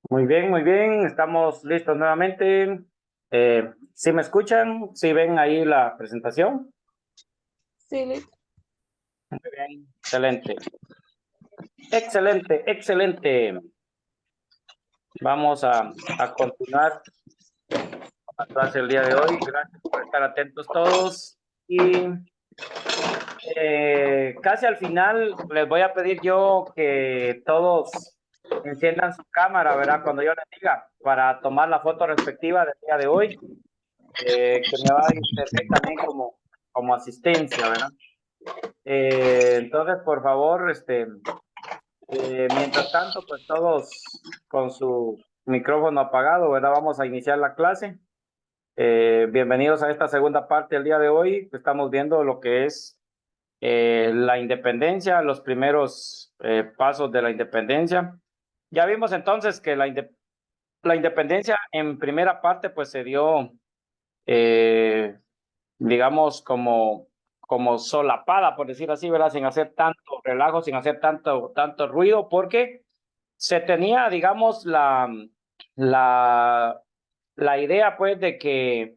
Muy bien, estamos listos nuevamente. ¿Sí me escuchan? ¿Sí ven ahí la presentación? Sí, listo. Muy bien, excelente, excelente, excelente. Vamos a continuar con la clase el día de hoy. Gracias por estar atentos todos. Y casi al final les voy a pedir yo que todos enciendan su cámara, ¿verdad? Cuando yo les diga, para tomar la foto respectiva del día de hoy. Que me va a servir también como asistencia, ¿verdad? Entonces, por favor, mientras tanto, pues todos con su micrófono apagado, ¿verdad? Vamos a iniciar la clase. Bienvenidos a esta segunda parte del día de hoy. Estamos viendo lo que es la independencia, los primeros pasos de la independencia. Ya vimos entonces que la independencia en primera parte pues se dio eh, digamos, como solapada, por decir así, ¿verdad? Sin hacer tanto relajo, sin hacer tanto ruido, porque se tenía, digamos, la, la idea, pues, de que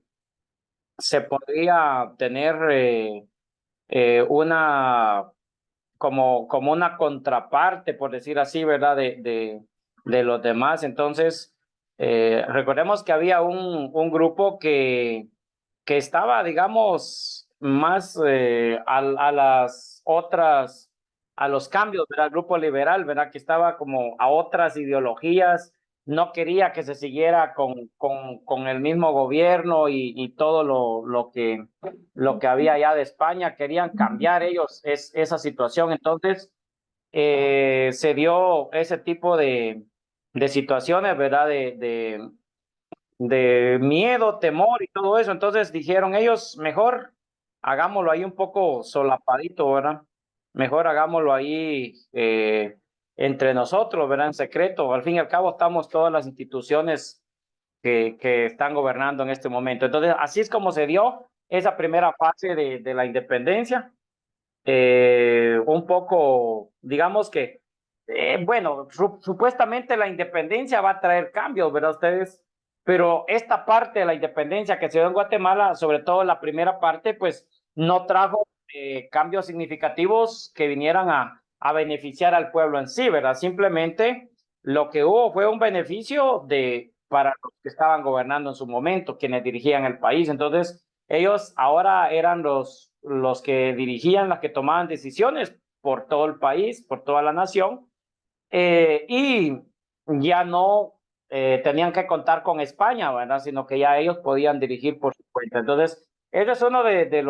se podría tener una, como una contraparte, por decir así, ¿verdad? De los demás. Entonces, recordemos que había un grupo que estaba, digamos, más a las otras, a los cambios, ¿verdad? El grupo liberal, ¿verdad? Que estaba como a otras ideologías, no quería que se siguiera con el mismo gobierno y todo lo que había allá de España, querían cambiar ellos esa situación. Entonces, se dio ese tipo de situaciones, ¿verdad? De miedo, temor y todo eso. Entonces dijeron ellos, mejor hagámoslo ahí un poco solapadito, ¿verdad? Mejor hagámoslo ahí entre nosotros, ¿verdad? En secreto. Al fin y al cabo estamos todas las instituciones que están gobernando en este momento. Entonces, así es como se dio esa primera fase de la independencia. Un poco, digamos que, bueno, supuestamente la independencia va a traer cambios, ¿verdad ustedes? Pero esta parte de la independencia que se dio en Guatemala, sobre todo la primera parte, pues no trajo cambios significativos que vinieran a beneficiar al pueblo en sí, ¿verdad? Simplemente lo que hubo fue un beneficio para los que estaban gobernando en su momento, quienes dirigían el país. Entonces, ellos ahora eran los que dirigían, las que tomaban decisiones por todo el país, por toda la nación, y ya no tenían que contar con España, ¿verdad? Sino que ya ellos podían dirigir por su cuenta. Entonces, ese es uno de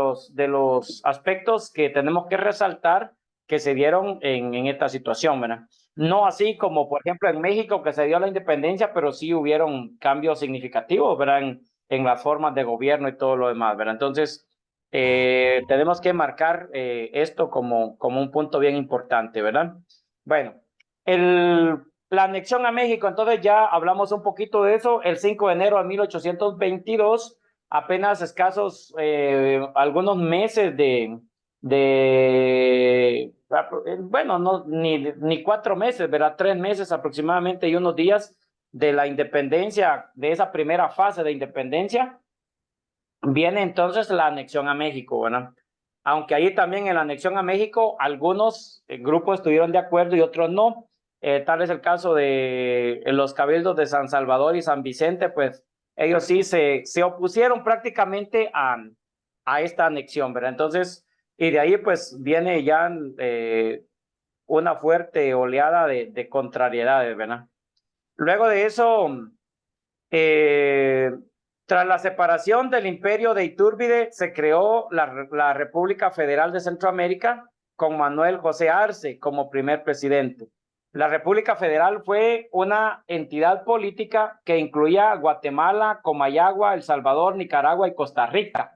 los aspectos que tenemos que resaltar que se dieron en esta situación, ¿verdad? No así como, por ejemplo, en México, que se dio la independencia, pero sí hubieron cambios significativos, ¿verdad? En las formas de gobierno y todo lo demás, ¿verdad? Entonces, tenemos que marcar esto como un punto bien importante, ¿verdad? Bueno, la anexión a México, entonces ya hablamos un poquito de eso, el 5 de enero de 1822, apenas escasos algunos meses bueno, no, ni 4 meses, ¿verdad? 3 meses aproximadamente y unos días de la independencia, de esa primera fase de independencia, viene entonces la anexión a México, ¿verdad? Aunque ahí también en la anexión a México algunos grupos estuvieron de acuerdo y otros no. Tal es el caso de los cabildos de San Salvador y San Vicente, pues ellos sí se opusieron prácticamente a esta anexión, ¿verdad? Entonces, y de ahí pues viene ya una fuerte oleada de contrariedades, ¿verdad? Luego de eso, eh, tras la separación del imperio de Iturbide, se creó la República Federal de Centroamérica con Manuel José Arce como primer presidente. La República Federal fue una entidad política que incluía Guatemala, Comayagua, El Salvador, Nicaragua y Costa Rica.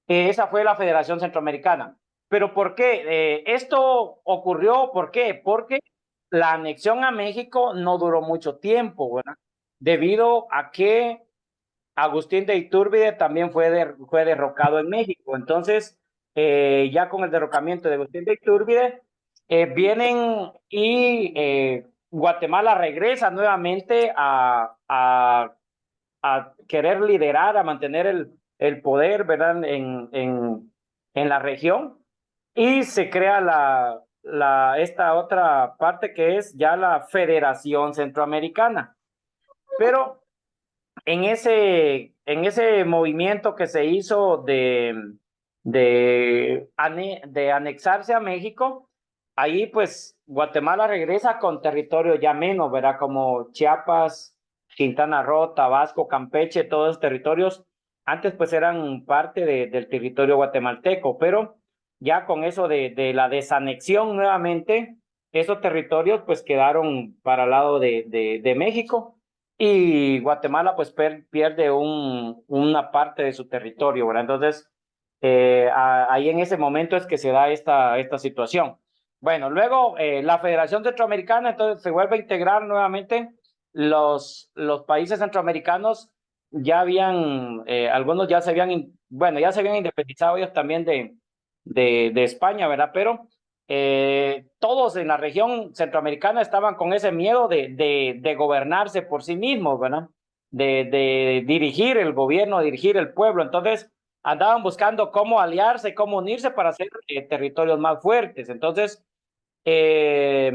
Esa fue la Federación Centroamericana. ¿Pero por qué? Esto ocurrió, ¿por qué? Porque la anexión a México no duró mucho tiempo, ¿verdad? Debido a que Agustín de Iturbide también fue derrocado en México. Entonces, ya con el derrocamiento de Agustín de Iturbide, vienen y Guatemala regresa nuevamente a querer liderar, a mantener el poder, ¿verdad? En la región, y se crea esta otra parte que es ya la Federación Centroamericana. Pero en ese movimiento que se hizo de anexarse a México, ahí pues Guatemala regresa con territorio ya menos, ¿verdad? Como Chiapas, Quintana Roo, Tabasco, Campeche, todos los territorios antes pues eran parte del territorio guatemalteco, pero ya con eso de la desanexión nuevamente, esos territorios pues quedaron para el lado de México, y Guatemala pues pierde una parte de su territorio, ¿verdad? Entonces, ahí en ese momento es que se da esta situación. Bueno, luego la Federación Centroamericana entonces se vuelve a integrar nuevamente los países centroamericanos. Ya habían, algunos ya se habían, bueno, ya se habían independizado ellos también de España, ¿verdad? Pero todos en la región centroamericana estaban con ese miedo de gobernarse por sí mismos, ¿verdad? De dirigir el gobierno, dirigir el pueblo. Entonces, andaban buscando cómo aliarse, cómo unirse para hacer territorios más fuertes. Entonces, eh,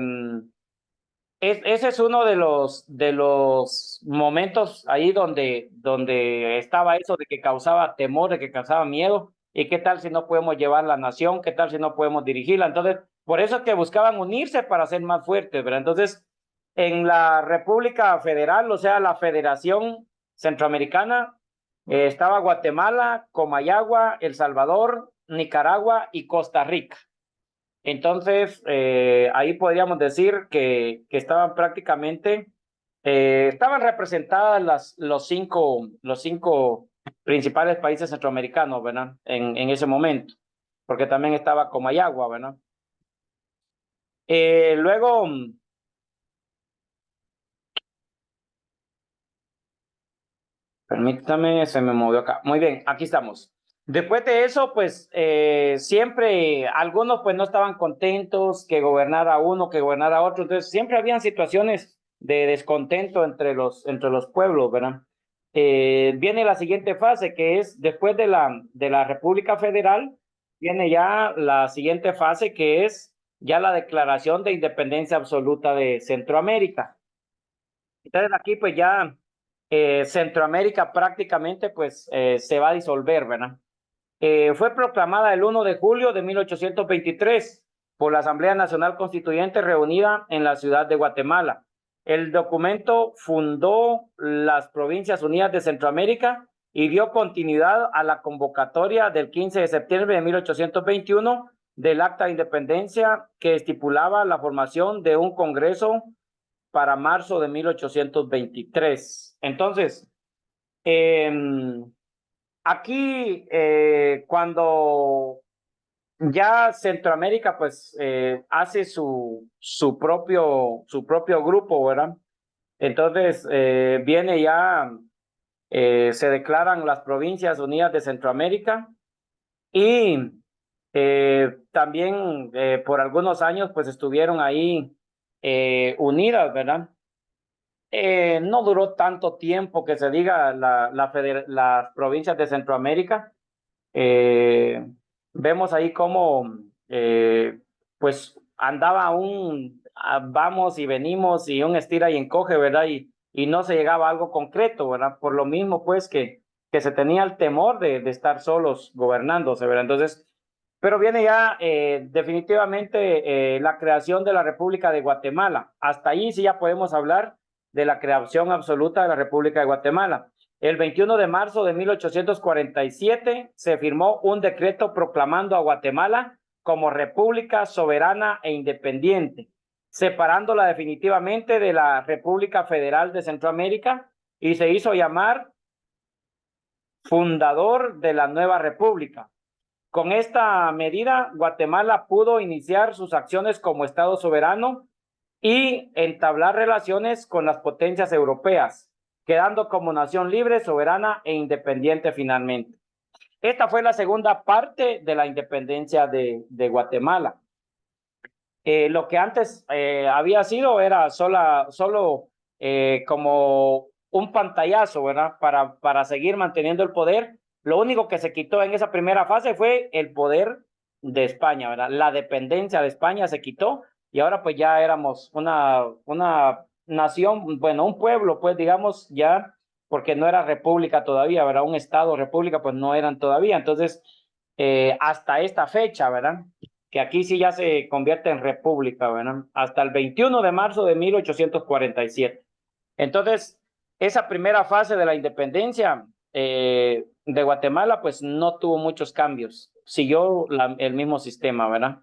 ese es uno de los momentos ahí donde estaba eso de que causaba temor, de que causaba miedo. ¿Y qué tal si no podemos llevar la nación? ¿Qué tal si no podemos dirigirla? Entonces, por eso es que buscaban unirse para ser más fuertes, ¿verdad? Entonces, en la República Federal, o sea, la Federación Centroamericana, estaba Guatemala, Comayagua, El Salvador, Nicaragua y Costa Rica. Entonces, ahí podríamos decir que estaban prácticamente, estaban representadas los cinco principales países centroamericanos, ¿verdad? En ese momento, porque también estaba Comayagua, ¿verdad? Luego, permítame, se me movió acá. Muy bien, aquí estamos. Después de eso, pues siempre algunos pues no estaban contentos que gobernara uno, que gobernara otro. Entonces siempre habían situaciones de descontento entre los pueblos, ¿verdad? Viene la siguiente fase, que es después de la República Federal, viene ya la siguiente fase, que es ya la declaración de independencia absoluta de Centroamérica. Entonces aquí pues ya Centroamérica prácticamente pues se va a disolver, ¿verdad? Fue proclamada el 1 de julio de 1823 por la Asamblea Nacional Constituyente reunida en la ciudad de Guatemala. El documento fundó las Provincias Unidas de Centroamérica y dio continuidad a la convocatoria del 15 de septiembre de 1821 del Acta de Independencia, que estipulaba la formación de un Congreso para marzo de 1823. Entonces, aquí cuando ya Centroamérica pues hace su propio grupo, ¿verdad? Entonces viene ya, se declaran las Provincias Unidas de Centroamérica, y también por algunos años pues estuvieron ahí unidas, ¿verdad? No duró tanto tiempo que se diga las provincias de Centroamérica. Eh, Vemos ahí cómo pues andaba vamos y venimos y un estira y encoge, ¿verdad? Y no se llegaba a algo concreto, ¿verdad? Por lo mismo pues que se tenía el temor de estar solos gobernándose, ¿verdad? Entonces, pero viene ya definitivamente la creación de la República de Guatemala. Hasta ahí sí ya podemos hablar de la creación absoluta de la República de Guatemala. El 21 de marzo de 1847 se firmó un decreto proclamando a Guatemala como república soberana e independiente, separándola definitivamente de la República Federal de Centroamérica, y se hizo llamar fundador de la nueva república. Con esta medida, Guatemala pudo iniciar sus acciones como Estado soberano y entablar relaciones con las potencias europeas, quedando como nación libre, soberana e independiente finalmente. Esta fue la segunda parte de la independencia de Guatemala. Lo que antes había sido era solo como un pantallazo, ¿verdad? Para seguir manteniendo el poder. Lo único que se quitó en esa primera fase fue el poder de España, ¿verdad? La dependencia de España se quitó y ahora pues ya éramos una nación, bueno, un pueblo, pues digamos ya, porque no era república todavía, ¿verdad? Un estado, república, pues no eran todavía. Entonces, hasta esta fecha, ¿verdad? Que aquí sí ya se convierte en república, ¿verdad? Hasta el 21 de marzo de 1847. Entonces, esa primera fase de la independencia de Guatemala, pues no tuvo muchos cambios, siguió el mismo sistema, ¿verdad?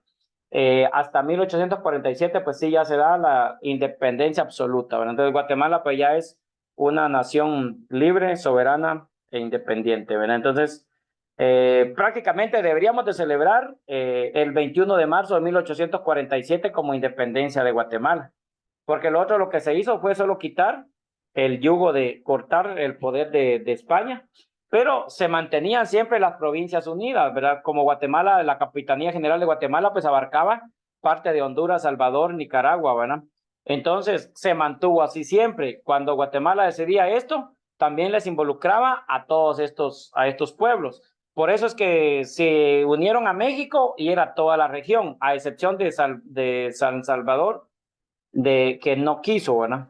Hasta 1847, pues sí, ya se da la independencia absoluta, ¿verdad? Entonces, Guatemala, pues ya es una nación libre, soberana e independiente, ¿verdad? Entonces, prácticamente deberíamos de celebrar el 21 de marzo de 1847 como independencia de Guatemala, porque lo otro lo que se hizo fue solo quitar el yugo de cortar el poder de España, pero se mantenían siempre las provincias unidas, ¿verdad? Como Guatemala, la Capitanía General de Guatemala, pues abarcaba parte de Honduras, Salvador, Nicaragua, ¿verdad? Entonces se mantuvo así siempre. Cuando Guatemala decidía esto, también les involucraba a todos a estos pueblos. Por eso es que se unieron a México y era toda la región, a excepción de San Salvador, de que no quiso, ¿verdad?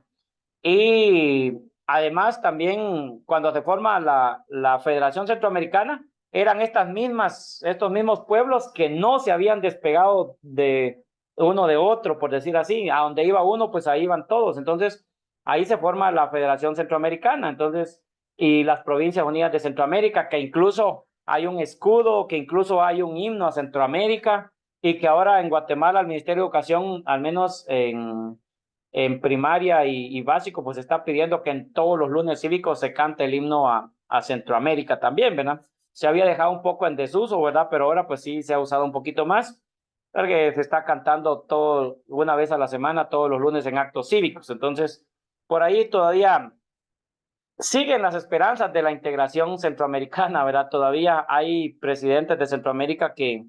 Y además también cuando se forma la Federación Centroamericana, eran estos mismos pueblos que no se habían despegado de uno de otro, por decir así. A donde iba uno, pues ahí iban todos. Entonces, ahí se forma la Federación Centroamericana. Entonces, y las Provincias Unidas de Centroamérica, que incluso hay un escudo, que incluso hay un himno a Centroamérica, y que ahora en Guatemala el Ministerio de Educación, al menos en primaria y básico, pues está pidiendo que en todos los lunes cívicos se cante el himno a Centroamérica también, ¿verdad? Se había dejado un poco en desuso, ¿verdad? Pero ahora pues sí se ha usado un poquito más, porque se está cantando una vez a la semana, todos los lunes en actos cívicos. Entonces, por ahí todavía siguen las esperanzas de la integración centroamericana, ¿verdad? Todavía hay presidentes de Centroamérica que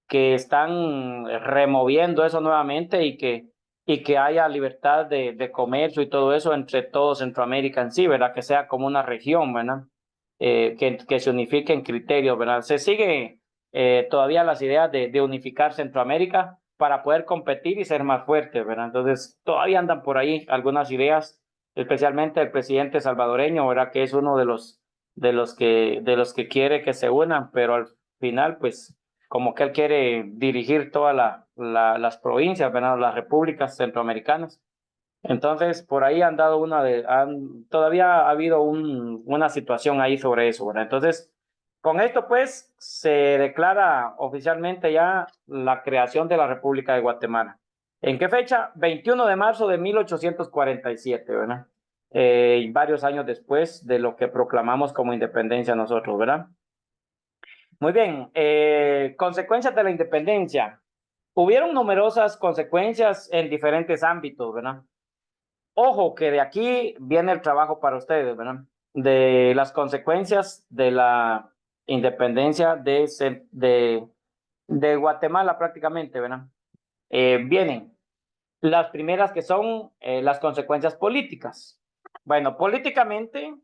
están removiendo eso nuevamente y que haya libertad de comercio y todo eso entre todo Centroamérica en sí, ¿verdad? Que sea como una región, ¿verdad? Que se unifiquen criterios, ¿verdad? Se sigue todavía las ideas de unificar Centroamérica para poder competir y ser más fuertes, ¿verdad? Entonces, todavía andan por ahí algunas ideas, especialmente el presidente salvadoreño, ¿verdad? Que es uno de los que quiere que se unan, pero al final, pues como que él quiere dirigir todas las provincias, ¿verdad? Las repúblicas centroamericanas. Entonces, por ahí todavía ha habido una situación ahí sobre eso, ¿verdad? Entonces, con esto, pues, se declara oficialmente ya la creación de la República de Guatemala. ¿En qué fecha? 21 de marzo de 1847, ¿verdad? Varios años después de lo que proclamamos como independencia nosotros, ¿verdad? Muy bien, consecuencias de la independencia. Hubieron numerosas consecuencias en diferentes ámbitos, ¿verdad? Ojo que de aquí viene el trabajo para ustedes, ¿verdad? De las consecuencias de la independencia de Guatemala prácticamente, ¿verdad? Vienen las primeras que son las consecuencias políticas. Bueno, políticamente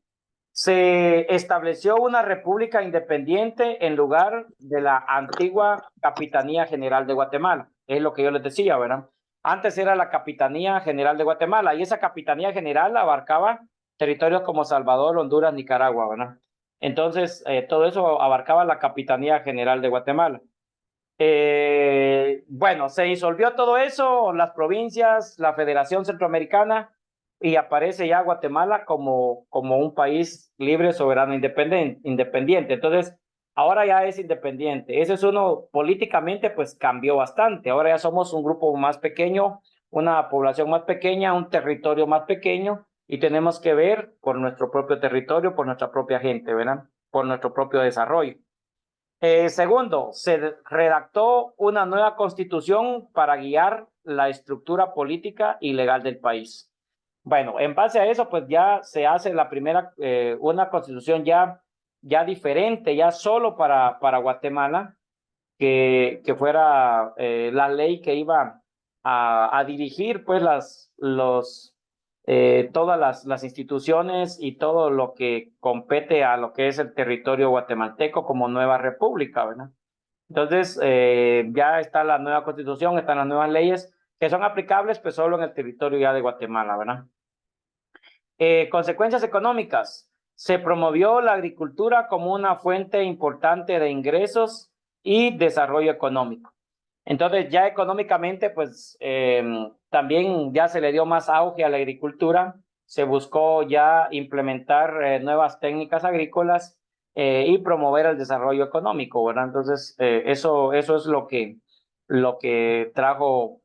se estableció una república independiente en lugar de la antigua Capitanía General de Guatemala. Es lo que yo les decía, ¿verdad? Antes era la Capitanía General de Guatemala y esa Capitanía General abarcaba territorios como Salvador, Honduras, Nicaragua, ¿verdad? Entonces, todo eso abarcaba la Capitanía General de Guatemala. Bueno, se disolvió todo eso, las provincias, la Federación Centroamericana, y aparece ya Guatemala como un país libre, soberano, independiente. Entonces, ahora ya es independiente. Ese es uno, políticamente, pues cambió bastante. Ahora ya somos un grupo más pequeño, una población más pequeña, un territorio más pequeño, y tenemos que ver por nuestro propio territorio, por nuestra propia gente, ¿verdad? Por nuestro propio desarrollo. Segundo, se redactó una nueva constitución para guiar la estructura política y legal del país. Bueno, en base a eso, pues ya se hace una constitución ya diferente, ya solo para Guatemala, que fuera la ley que iba a dirigir pues todas las instituciones y todo lo que compete a lo que es el territorio guatemalteco como nueva república, ¿verdad? Entonces, ya está la nueva constitución, están las nuevas leyes que son aplicables pues solo en el territorio ya de Guatemala, ¿verdad? Consecuencias económicas. Se promovió la agricultura como una fuente importante de ingresos y desarrollo económico. Entonces, ya económicamente, pues también ya se le dio más auge a la agricultura. Se buscó ya implementar nuevas técnicas agrícolas y promover el desarrollo económico, ¿verdad? Entonces, eso es lo que trajo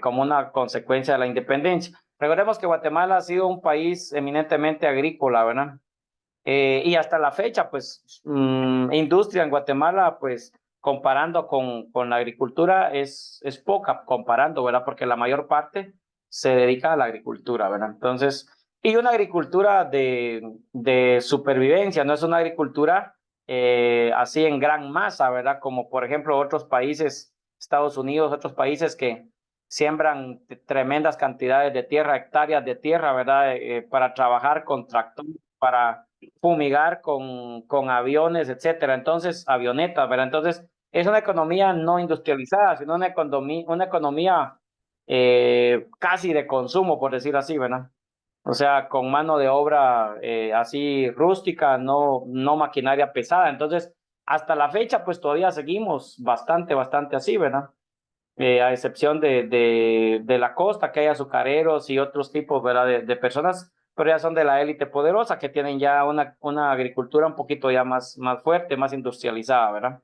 como una consecuencia de la independencia. Recordemos que Guatemala ha sido un país eminentemente agrícola, ¿verdad? Y hasta la fecha, pues, industria en Guatemala, pues, comparando con la agricultura, es poca, comparando, ¿verdad? Porque la mayor parte se dedica a la agricultura, ¿verdad? Entonces, y una agricultura de supervivencia, no es una agricultura así en gran masa, ¿verdad? Como por ejemplo otros países, Estados Unidos, otros países que siembran tremendas cantidades de tierra, hectáreas de tierra, ¿verdad? Para trabajar con tractores, para fumigar con aviones, etcétera. Entonces, avionetas, ¿verdad? Entonces, es una economía no industrializada, sino una economía casi de consumo, por decirlo así, ¿verdad? O sea, con mano de obra así rústica, no maquinaria pesada. Entonces, hasta la fecha, pues todavía seguimos bastante así, ¿verdad? A excepción de la costa, que hay azucareros y otros tipos, ¿verdad? De personas, pero ya son de la élite poderosa, que tienen ya una agricultura un poquito ya más fuerte, más industrializada, ¿verdad?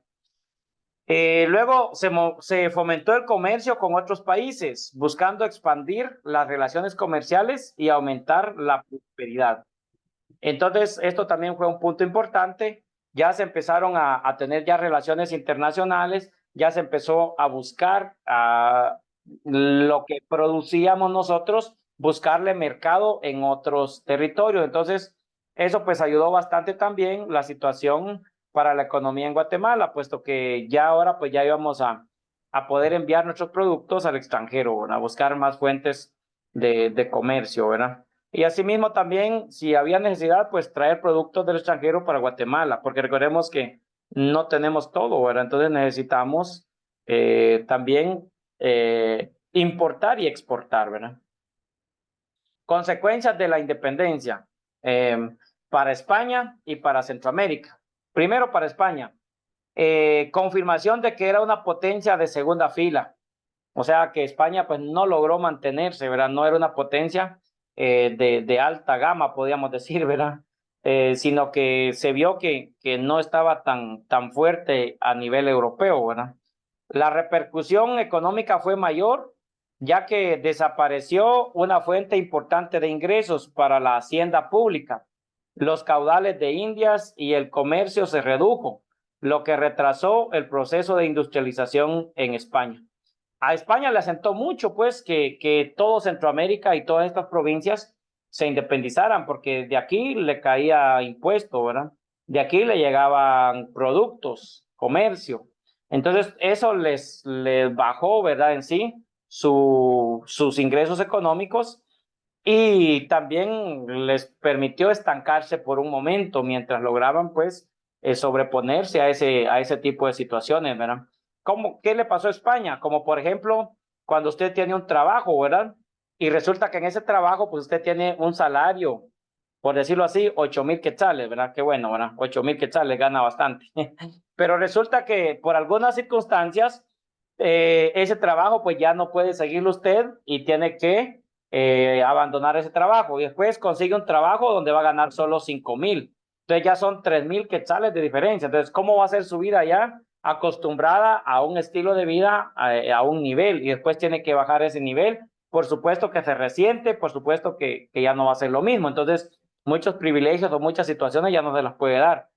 Luego se fomentó el comercio con otros países, buscando expandir las relaciones comerciales y aumentar la prosperidad. Entonces, esto también fue un punto importante. Ya se empezaron a tener ya relaciones internacionales, ya se empezó a buscar lo que producíamos nosotros, buscarle mercado en otros territorios. Entonces, eso pues ayudó bastante también la situación para la economía en Guatemala, puesto que ya ahora pues ya íbamos a poder enviar nuestros productos al extranjero, ¿verdad? A buscar más fuentes de comercio, ¿verdad? Y asimismo también, si había necesidad, pues traer productos del extranjero para Guatemala, porque recordemos que no tenemos todo, ¿verdad? Entonces necesitamos también importar y exportar, ¿verdad? Consecuencias de la independencia para España y para Centroamérica. Primero para España, confirmación de que era una potencia de segunda fila. O sea que España pues no logró mantenerse, ¿verdad? No era una potencia de alta gama, podríamos decir, ¿verdad? Sino que se vio que no estaba tan fuerte a nivel europeo, ¿verdad? La repercusión económica fue mayor, ya que desapareció una fuente importante de ingresos para la hacienda pública. Los caudales de Indias y el comercio se redujo, lo que retrasó el proceso de industrialización en España. A España le asentó mucho, pues, que todo Centroamérica y todas estas provincias se independizaran, porque de aquí le caía impuesto, ¿verdad? De aquí le llegaban productos, comercio. Entonces, eso les bajó, ¿verdad? En sí, sus ingresos económicos y también les permitió estancarse por un momento mientras lograban, pues, sobreponerse a ese tipo de situaciones, ¿verdad? ¿Qué le pasó a España? Como por ejemplo, cuando usted tiene un trabajo, ¿verdad? Y resulta que en ese trabajo, pues usted tiene un salario, por decirlo así, 8,000 quetzales, ¿verdad? Qué bueno, ¿verdad? 8,000 quetzales gana bastante. Pero resulta que por algunas circunstancias, ese trabajo, pues ya no puede seguirlo usted y tiene que abandonar ese trabajo. Y después consigue un trabajo donde va a ganar solo 5,000. Entonces ya son 3,000 quetzales de diferencia. Entonces, ¿cómo va a ser su vida ya? Acostumbrada a un estilo de vida, a un nivel, y después tiene que bajar ese nivel. Por supuesto que se resiente, por supuesto que ya no va a ser lo mismo. Entonces, muchos privilegios o muchas situaciones ya no se las puede dar.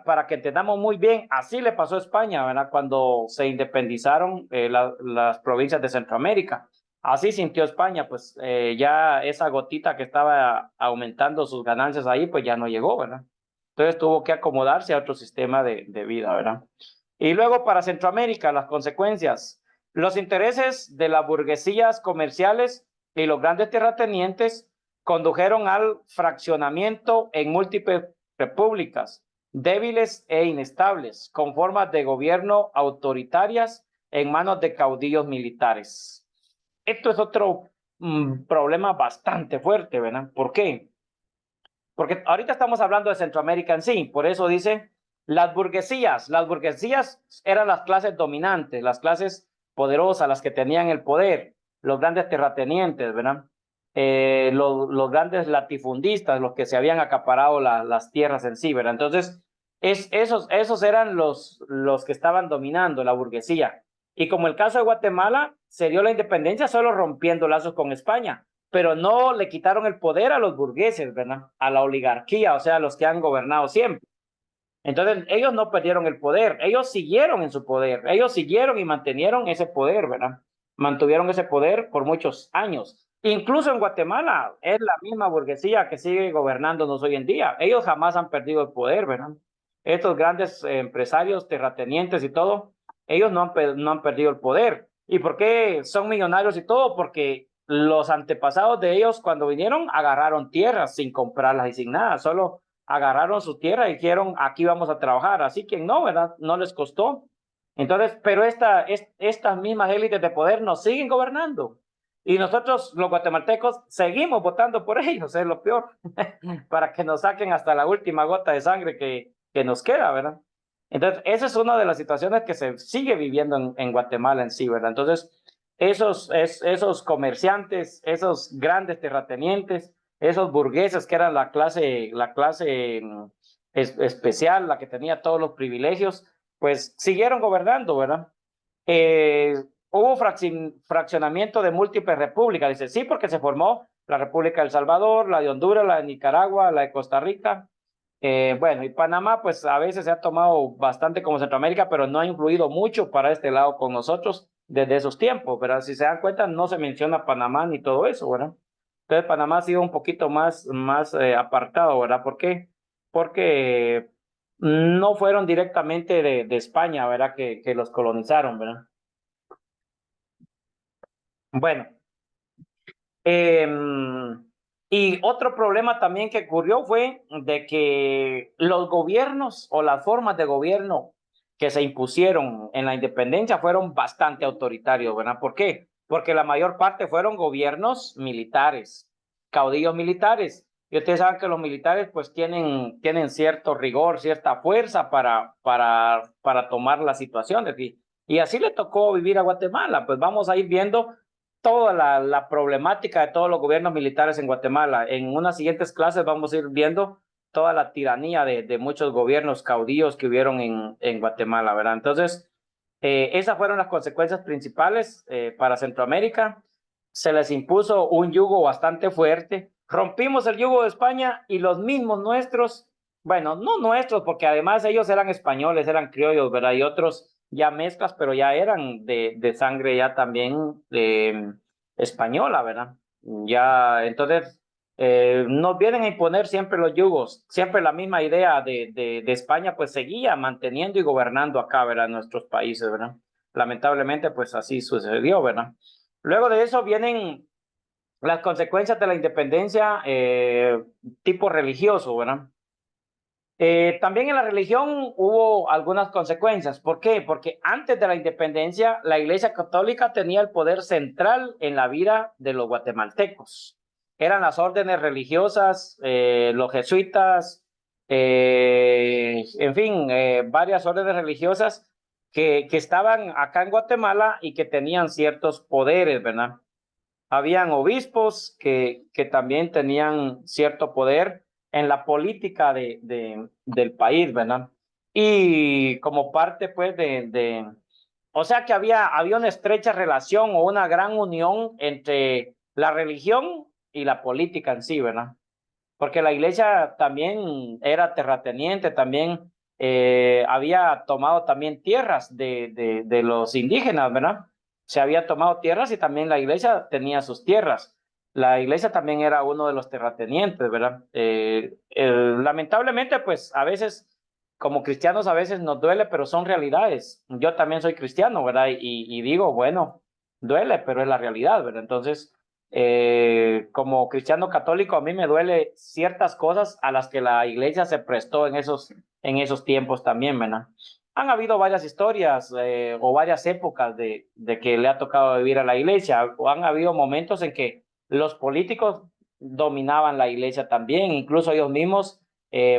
Para que entendamos muy bien, así le pasó a España, ¿verdad? Cuando se independizaron las provincias de Centroamérica. Así sintió España, pues ya esa gotita que estaba aumentando sus ganancias ahí, pues ya no llegó, ¿verdad? Entonces tuvo que acomodarse a otro sistema de vida, ¿verdad? Y luego para Centroamérica, las consecuencias. Los intereses de las burguesías comerciales y los grandes terratenientes condujeron al fraccionamiento en múltiples repúblicas, débiles e inestables, con formas de gobierno autoritarias en manos de caudillos militares. Esto es otro problema bastante fuerte, ¿verdad? ¿Por qué? Porque ahorita estamos hablando de Centroamérica en sí, por eso dice las burguesías eran las clases dominantes, las clases poderosas, las que tenían el poder, los grandes terratenientes, ¿verdad? Los grandes latifundistas, los que se habían acaparado las tierras en sí, ¿verdad? Entonces, esos eran los que estaban dominando la burguesía. Y como el caso de Guatemala, se dio la independencia solo rompiendo lazos con España, pero no le quitaron el poder a los burgueses, ¿verdad? A la oligarquía, o sea, a los que han gobernado siempre. Entonces, ellos no perdieron el poder, ellos siguieron en su poder, ellos siguieron y mantenieron ese poder, ¿verdad? Mantuvieron ese poder por muchos años. Incluso en Guatemala es la misma burguesía que sigue gobernándonos hoy en día. Ellos jamás han perdido el poder, ¿verdad? Estos grandes empresarios, terratenientes y todo, ellos no han perdido el poder. ¿Y por qué son millonarios y todo? Porque los antepasados de ellos, cuando vinieron, agarraron tierras sin comprarlas y sin nada, solo agarraron su tierra y dijeron, aquí vamos a trabajar. Así que no, ¿verdad? No les costó. Entonces, pero estas mismas élites de poder nos siguen gobernando. Y nosotros, los guatemaltecos, seguimos votando por ellos, es lo peor, para que nos saquen hasta la última gota de sangre que nos queda, ¿verdad? Entonces, esa es una de las situaciones que se sigue viviendo en Guatemala en sí, ¿verdad? Entonces, esos comerciantes, esos grandes terratenientes, esos burgueses que eran la clase especial, la que tenía todos los privilegios, pues siguieron gobernando, ¿verdad? Eh, Hubo fraccionamiento de múltiples repúblicas, dice, sí, porque se formó la República de El Salvador, la de Honduras, la de Nicaragua, la de Costa Rica. Bueno, y Panamá, pues a veces se ha tomado bastante como Centroamérica, pero no ha influido mucho para este lado con nosotros desde esos tiempos, ¿verdad? Si se dan cuenta, no se menciona Panamá ni todo eso, ¿verdad? Entonces, Panamá ha sido un poquito más apartado, ¿verdad? ¿Por qué? Porque no fueron directamente de España, ¿verdad? Que los colonizaron, ¿verdad? Bueno, eh, y otro problema también que ocurrió fue de que los gobiernos o las formas de gobierno que se impusieron en la independencia fueron bastante autoritarios, ¿verdad? ¿Por qué? Porque la mayor parte fueron gobiernos militares, caudillos militares. Y ustedes saben que los militares pues tienen cierto rigor, cierta fuerza para tomar las situaciones. Y así le tocó vivir a Guatemala. Pues vamos a ir viendo toda la problemática de todos los gobiernos militares en Guatemala. En unas siguientes clases vamos a ir viendo toda la tiranía de muchos gobiernos caudillos que hubieron en Guatemala, ¿verdad? Entonces, esas fueron las consecuencias principales para Centroamérica. Se les impuso un yugo bastante fuerte. Rompimos el yugo de España y los mismos nuestros, bueno, no nuestros, porque además ellos eran españoles, eran criollos, ¿verdad? Y otros ya mezclas, pero ya eran de sangre ya también española, ¿verdad? Ya, entonces, nos vienen a imponer siempre los yugos, siempre la misma idea de España, pues seguía manteniendo y gobernando acá, ¿verdad? En nuestros países, ¿verdad? Lamentablemente, pues así sucedió, ¿verdad? Luego de eso vienen las consecuencias de la independencia tipo religioso, ¿verdad? También en la religión hubo algunas consecuencias. ¿Por qué? Porque antes de la independencia, la Iglesia Católica tenía el poder central en la vida de los guatemaltecos. Eran las órdenes religiosas, los jesuitas, en fin, varias órdenes religiosas que estaban acá en Guatemala y que tenían ciertos poderes, ¿verdad? Habían obispos que también tenían cierto poder en la política del país, ¿verdad? Y como parte, pues, o sea que había una estrecha relación o una gran unión entre la religión y la política en sí, ¿verdad? Porque la iglesia también era terrateniente, también había tomado también tierras de los indígenas, ¿verdad? Se había tomado tierras y también la iglesia tenía sus tierras. La iglesia también era uno de los terratenientes, ¿verdad? Lamentablemente, pues a veces como cristianos a veces nos duele, pero son realidades. Yo también soy cristiano, ¿verdad? Y digo, bueno, duele, pero es la realidad, ¿verdad? Entonces, como cristiano católico, a mí me duele ciertas cosas a las que la iglesia se prestó en esos tiempos también, ¿verdad? Han habido varias historias o varias épocas de que le ha tocado vivir a la iglesia, o han habido momentos en que los políticos dominaban la iglesia también, incluso ellos mismos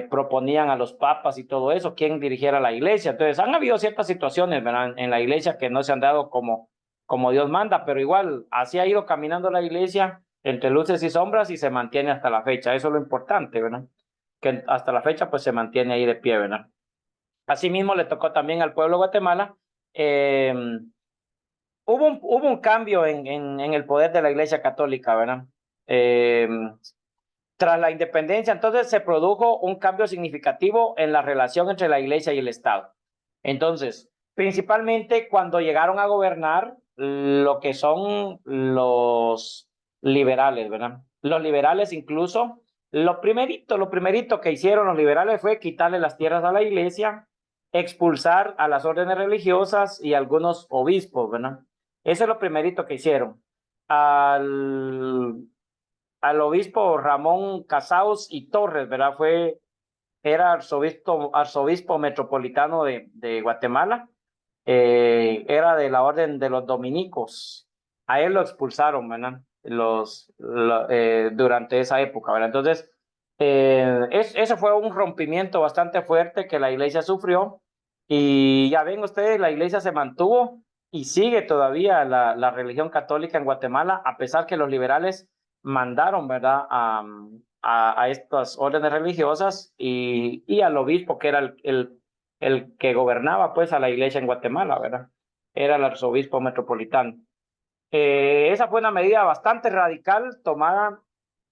proponían a los papas y todo eso, quién dirigiera la iglesia. Entonces, han habido ciertas situaciones, ¿verdad?, en la iglesia que no se han dado como Dios manda, pero igual así ha ido caminando la iglesia entre luces y sombras y se mantiene hasta la fecha. Eso es lo importante, ¿verdad? Que hasta la fecha pues se mantiene ahí de pie, ¿verdad? Asimismo le tocó también al pueblo de Guatemala. eh, hubo un cambio en el poder de la iglesia católica, ¿verdad? Eh, Tras la independencia, entonces se produjo un cambio significativo en la relación entre la iglesia y el Estado. Entonces, principalmente cuando llegaron a gobernar lo que son los liberales, ¿verdad? Los liberales incluso, lo primerito que hicieron los liberales fue quitarle las tierras a la iglesia, expulsar a las órdenes religiosas y algunos obispos, ¿verdad? Eso es lo primerito que hicieron. Al al obispo Ramón Casaus y Torres, ¿verdad? Era arzobispo metropolitano de Guatemala, era de la orden de los dominicos. A él lo expulsaron, ¿verdad? Durante esa época, ¿verdad? Entonces, eso fue un rompimiento bastante fuerte que la iglesia sufrió. Y ya ven ustedes, la iglesia se mantuvo y sigue todavía la religión católica en Guatemala, a pesar que los liberales mandaron, ¿verdad?, a estas órdenes religiosas y al obispo, que era el que gobernaba pues a la iglesia en Guatemala, ¿verdad? Era el arzobispo metropolitano. Esa fue una medida bastante radical tomada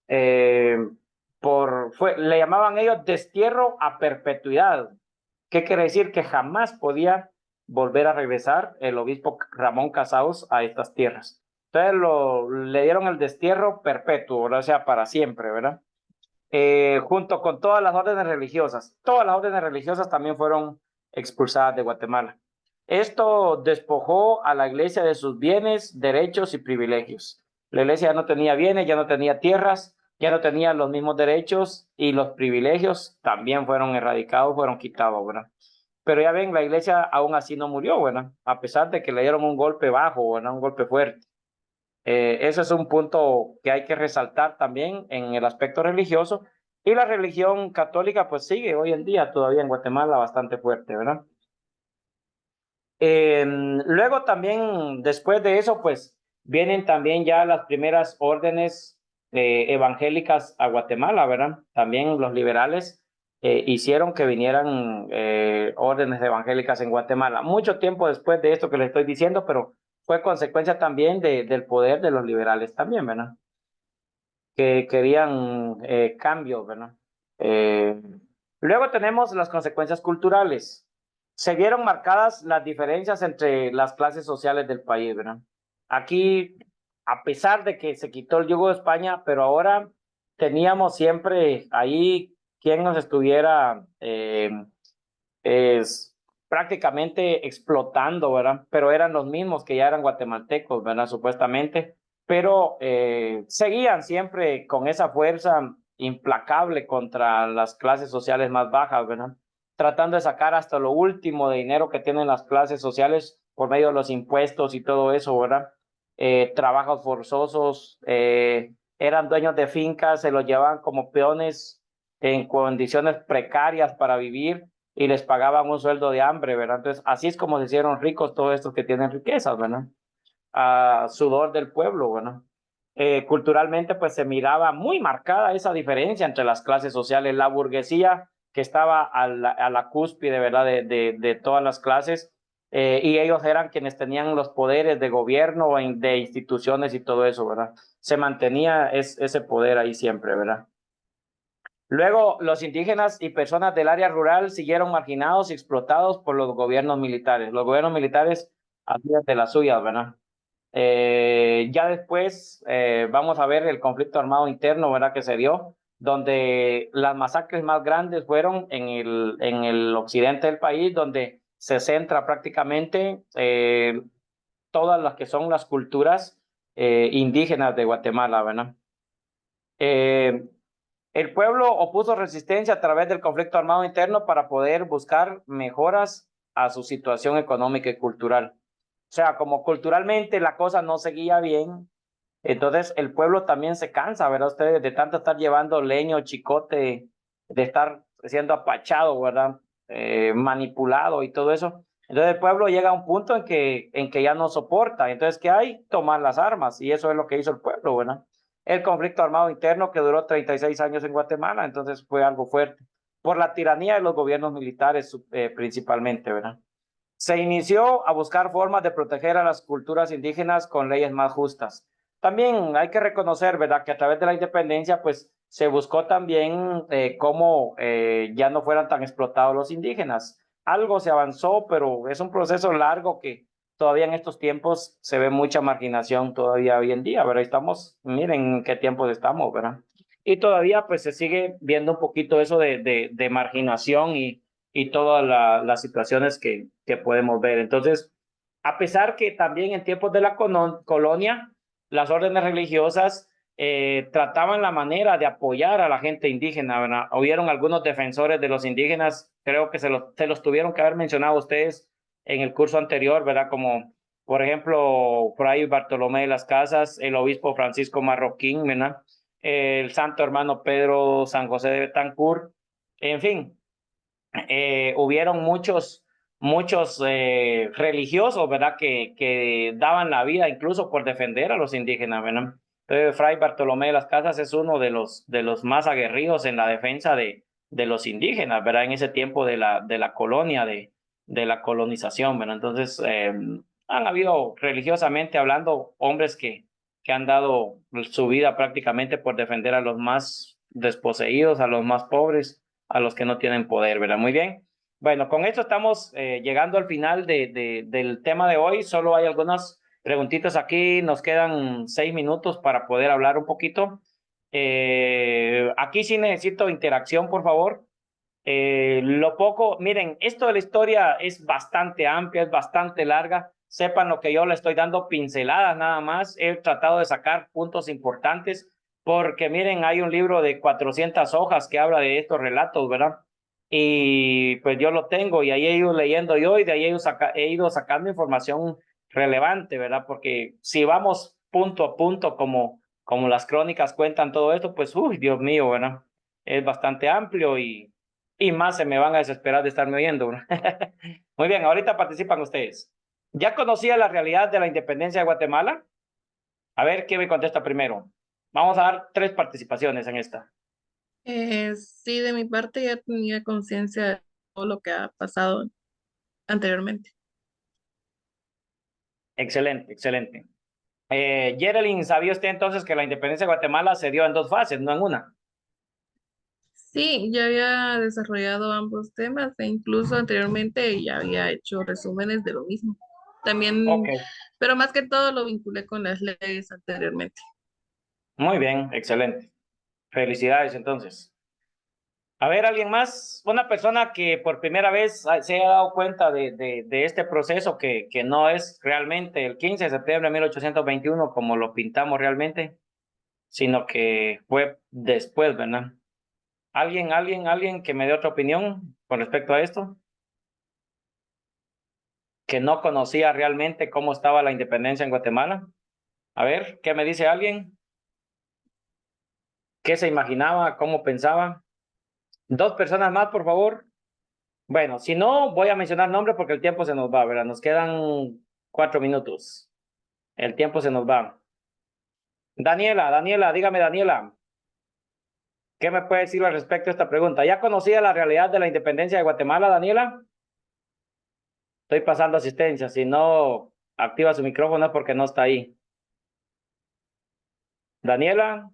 eh, le llamaban ellos destierro a perpetuidad. ¿Qué quiere decir? Que jamás podía volver a regresar el obispo Ramón Casaus a estas tierras. Entonces le dieron el destierro perpetuo, o sea, para siempre, ¿verdad? Junto con todas las órdenes religiosas. Todas las órdenes religiosas también fueron expulsadas de Guatemala. Esto despojó a la iglesia de sus bienes, derechos y privilegios. La iglesia ya no tenía bienes, ya no tenía tierras, ya no tenía los mismos derechos y los privilegios también fueron erradicados, fueron quitados, ¿verdad? Pero ya ven, la iglesia aún así no murió, ¿verdad? A pesar de que le dieron un golpe bajo, ¿verdad? Un golpe fuerte. Ese es un punto que hay que resaltar también en el aspecto religioso. Y la religión católica pues sigue hoy en día todavía en Guatemala bastante fuerte, ¿verdad? Luego también, después de eso, pues vienen también ya las primeras órdenes evangélicas a Guatemala, ¿verdad? También los liberales hicieron que vinieran órdenes evangélicas en Guatemala. Mucho tiempo después de esto que les estoy diciendo, pero fue consecuencia también del poder de los liberales también, ¿verdad? Que querían cambios, ¿verdad? Eh, Luego tenemos las consecuencias culturales. Se vieron marcadas las diferencias entre las clases sociales del país, ¿verdad? Aquí, a pesar de que se quitó el yugo de España, pero ahora teníamos siempre ahí quien nos estuviera es, prácticamente explotando, ¿verdad? Pero eran los mismos que ya eran guatemaltecos, ¿verdad? Supuestamente, pero seguían siempre con esa fuerza implacable contra las clases sociales más bajas, ¿verdad? Tratando de sacar hasta lo último de dinero que tienen las clases sociales por medio de los impuestos y todo eso, ¿verdad? Trabajos forzosos, eran dueños de fincas, se los llevaban como peones en condiciones precarias para vivir y les pagaban un sueldo de hambre, ¿verdad? Entonces, así es como se hicieron ricos todos estos que tienen riquezas, ¿verdad? A sudor del pueblo, ¿verdad? Culturalmente, pues se miraba muy marcada esa diferencia entre las clases sociales, la burguesía que estaba a la cúspide, ¿verdad? De todas las clases, y ellos eran quienes tenían los poderes de gobierno, de instituciones y todo eso, ¿verdad? Se mantenía ese poder ahí siempre, ¿verdad? Luego, los indígenas y personas del área rural siguieron marginados y explotados por los gobiernos militares. Los gobiernos militares hacían de las suyas, ¿verdad? Ya después vamos a ver el conflicto armado interno, ¿verdad? Que se dio, donde las masacres más grandes fueron en el occidente del país, donde se centra prácticamente todas las que son las culturas indígenas de Guatemala, ¿verdad? El pueblo opuso resistencia a través del conflicto armado interno para poder buscar mejoras a su situación económica y cultural. O sea, como culturalmente la cosa no seguía bien, entonces el pueblo también se cansa, ¿verdad? Ustedes de tanto estar llevando leño, chicote, de estar siendo apachado, ¿verdad? Manipulado y todo eso. Entonces el pueblo llega a un punto en que ya no soporta. Entonces, ¿qué hay? Tomar las armas. Y eso es lo que hizo el pueblo, ¿verdad? El conflicto armado interno que duró 36 años en Guatemala, entonces fue algo fuerte. Por la tiranía de los gobiernos militares principalmente, ¿verdad? Se inició a buscar formas de proteger a las culturas indígenas con leyes más justas. También hay que reconocer, ¿verdad?, que a través de la independencia, pues se buscó también cómo ya no fueran tan explotados los indígenas. Algo se avanzó, pero es un proceso largo que todavía en estos tiempos se ve mucha marginación todavía hoy en día, ¿verdad? Estamos, miren en qué tiempos estamos, ¿verdad? Y todavía pues se sigue viendo un poquito eso de marginación y todas las situaciones que podemos ver. Entonces, a pesar que también en tiempos de la colonia, las órdenes religiosas trataban la manera de apoyar a la gente indígena, ¿verdad? Hubieron algunos defensores de los indígenas, creo que se los tuvieron que haber mencionado ustedes en el curso anterior, ¿verdad? Como, por ejemplo, Fray Bartolomé de las Casas, el obispo Francisco Marroquín, ¿verdad? El santo hermano Pedro San José de Betancourt, en fin, hubieron muchos religiosos, ¿verdad? Que daban la vida incluso por defender a los indígenas, ¿verdad? Entonces, Fray Bartolomé de las Casas es uno de los más aguerridos en la defensa de los indígenas, ¿verdad? En ese tiempo de la colonia, de la colonización, ¿verdad? Entonces, han habido religiosamente hablando hombres que han dado su vida prácticamente por defender a los más desposeídos, a los más pobres, a los que no tienen poder, ¿verdad? Muy bien. Bueno, con esto estamos llegando al final del tema de hoy. Solo hay algunas preguntitas aquí. Nos quedan 6 minutos para poder hablar un poquito. Aquí sí necesito interacción, por favor. Lo poco, miren, esto de la historia es bastante amplia, es bastante larga. Sepan lo que yo le estoy dando pinceladas nada más. He tratado de sacar puntos importantes porque miren, hay un libro de 400 hojas que habla de estos relatos, ¿verdad? Y pues yo lo tengo y ahí he ido leyendo yo y de ahí he ido sacando información relevante, ¿verdad? Porque si vamos punto a punto como las crónicas cuentan todo esto, pues, uy, Dios mío, ¿verdad? Es bastante amplio y más se me van a desesperar de estarme oyendo. Muy bien, ahorita participan ustedes. ¿Ya conocía la realidad de la independencia de Guatemala? A ver, ¿quién me contesta primero? Vamos a dar 3 participaciones en esta. Sí, de mi parte ya tenía conciencia de todo lo que ha pasado anteriormente. Excelente, excelente. Geraldine, ¿sabía usted entonces que la independencia de Guatemala se dio en 2 fases, no en una? Sí, ya había desarrollado ambos temas e incluso anteriormente ya había hecho resúmenes de lo mismo. También, Ok, pero más que todo lo vinculé con las leyes anteriormente. muy bien, excelente. Felicidades entonces. A ver, ¿alguien más? Una persona que por primera vez se haya dado cuenta de este proceso que no es realmente el 15 de septiembre de 1821 como lo pintamos realmente, sino que fue después, ¿verdad? ¿Alguien que me dé otra opinión con respecto a esto? Que no conocía realmente cómo estaba la independencia en Guatemala. A ver, ¿qué me dice alguien? ¿Qué se imaginaba? ¿Cómo pensaba? 2 personas más, por favor. Bueno, si no, voy a mencionar nombres porque el tiempo se nos va, ¿verdad? Nos quedan 4 minutos. El tiempo se nos va. Daniela, dígame, Daniela, ¿qué me puede decir al respecto de esta pregunta? ¿Ya conocía la realidad de la independencia de Guatemala, Daniela? Estoy pasando asistencia. Si no activa su micrófono es porque no está ahí. Daniela.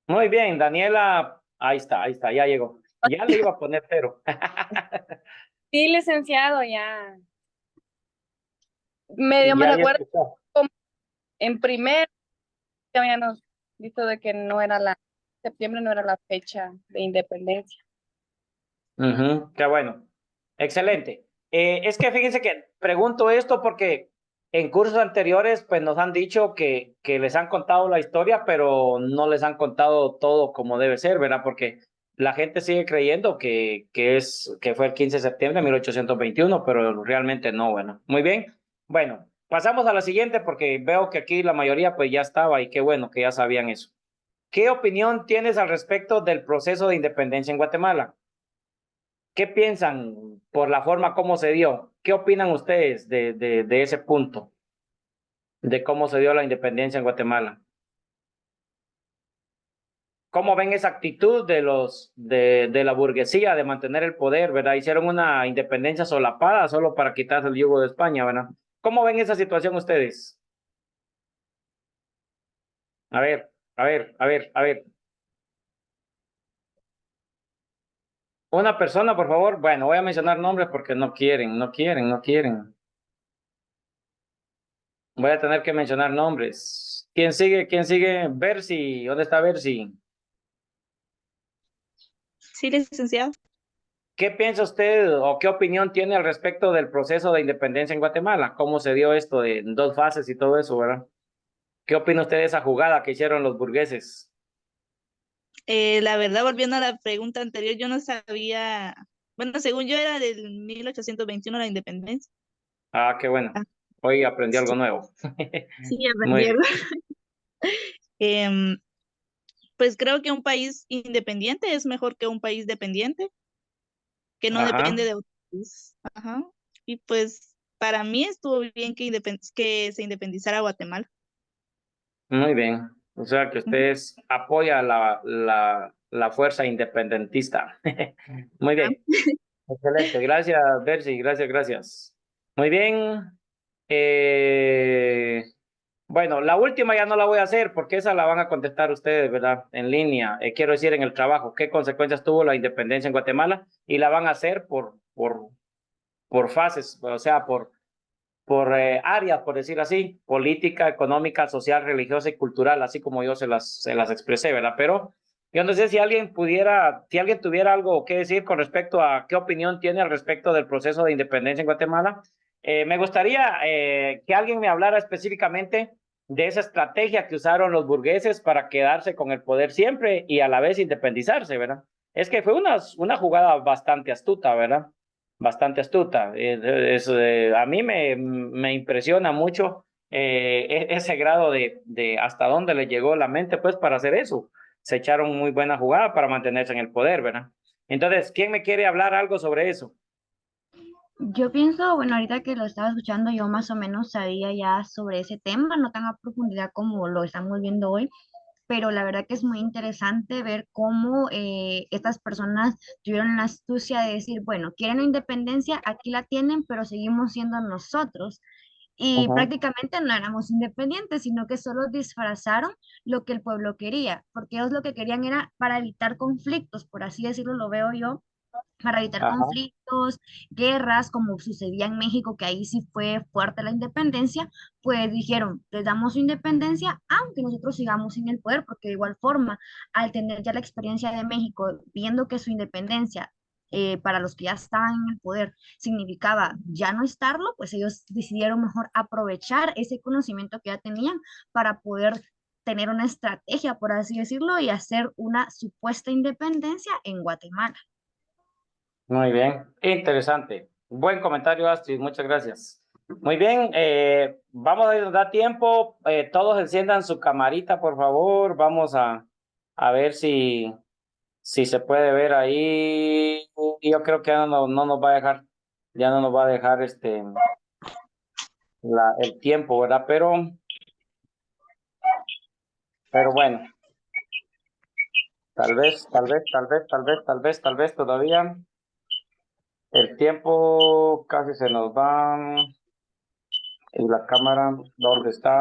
Muy bien, Daniela. Ahí está, ya llegó. Ya le iba a poner 0. Sí, licenciado, ya. Medio me Ya ahí recuerdo escuchó. como en primer, ya no. visto de que septiembre no era la fecha de independencia. Ujú, qué bueno. Excelente. Es que fíjense que pregunto esto porque en cursos anteriores pues nos han dicho que les han contado la historia, pero no les han contado todo como debe ser, ¿verdad? Porque la gente sigue creyendo que fue el 15 de septiembre de 1821, pero realmente no, bueno. Muy bien. Bueno, pasamos a la siguiente porque veo que aquí la mayoría pues ya estaba y qué bueno que ya sabían eso. ¿Qué opinión tienes al respecto del proceso de independencia en Guatemala? ¿Qué piensan por la forma como se dio? ¿Qué opinan ustedes de ese punto, de cómo se dio la independencia en Guatemala? ¿Cómo ven esa actitud de la burguesía de mantener el poder, verdad? Hicieron una independencia solapada solo para quitarse el yugo de España, ¿verdad? ¿Cómo ven esa situación ustedes? A ver, a ver, a ver, a ver. Una persona, por favor. Bueno, voy a mencionar nombres porque no quieren, no quieren, no quieren. Voy a tener que mencionar nombres. ¿Quién sigue? ¿Quién sigue? Bercy. ¿Dónde está Bercy? Sí, licenciado. ¿Qué piensa usted o qué opinión tiene al respecto del proceso de independencia en Guatemala? ¿Cómo se dio esto en dos fases y todo eso, verdad? ¿Qué opina usted de esa jugada que hicieron los burgueses? La verdad, volviendo a la pregunta anterior, yo no sabía, bueno, según yo era del 1821 la independencia. Ah, qué bueno. Ah, Hoy aprendí algo sí, nuevo. sí, Muy aprendí bien. algo. Em, pues creo que un país independiente es mejor que un país dependiente, que no depende Ajá. de otro país. Ajá. Y pues para mí estuvo bien que se independizara Guatemala. Muy bien. O sea que Ujú. ustedes apoya la fuerza independentista. Muy Ah, bien. Excelente. Gracias, Bercy. Gracias, gracias. Muy bien. Eh, Bueno, la última ya no la voy a hacer porque esa la van a contestar ustedes, ¿verdad? En línea. Quiero decir, en el trabajo, ¿qué consecuencias tuvo la independencia en Guatemala? Y la van a hacer por fases, o sea, por áreas, por decir así, política, económica, social, religiosa y cultural, así como yo se las expresé, ¿verdad? Pero yo no sé si alguien si alguien tuviera algo que decir con respecto a qué opinión tiene al respecto del proceso de independencia en Guatemala. Me gustaría que alguien me hablara específicamente de esa estrategia que usaron los burgueses para quedarse con el poder siempre y a la vez independizarse, ¿verdad? Es que fue una jugada bastante astuta, ¿verdad? Bastante astuta. A mí me impresiona mucho ese grado de hasta dónde le llegó la mente, pues, para hacer eso. Se echaron muy buena jugada para mantenerse en el poder, ¿verdad? Entonces, ¿quién me quiere hablar algo sobre eso? Yo pienso, bueno, ahorita que lo estaba escuchando, yo más o menos sabía ya sobre ese tema, no tan a profundidad como lo estamos viendo hoy, pero la verdad que es muy interesante ver cómo estas personas tuvieron la astucia de decir, bueno, quieren la independencia, aquí la tienen, pero seguimos siendo nosotros. Y Ujú. prácticamente no éramos independientes, sino que solo disfrazaron lo que el pueblo quería, porque ellos lo que querían era para evitar conflictos, por así decirlo, lo veo yo para evitar Ajá. conflictos, guerras, como sucedía en México, que ahí sí fue fuerte la independencia, pues dijeron, les damos su independencia, aunque nosotros sigamos en el poder, porque de igual forma, al tener ya la experiencia de México, viendo que su independencia para los que ya estaban en el poder significaba ya no estarlo, pues ellos decidieron mejor aprovechar ese conocimiento que ya tenían para poder tener una estrategia, por así decirlo, y hacer una supuesta independencia en Guatemala. Muy bien, interesante. Buen comentario, Astrid, muchas gracias. Muy bien, vamos a ver, nos da tiempo. Todos enciendan su camarita, por favor. Vamos a ver si se puede ver ahí. Yo creo que no nos va a dejar, ya no nos va a dejar el tiempo, ¿verdad? Pero bueno, tal vez todavía el tiempo casi se nos va. Y la cámara, ¿dónde está?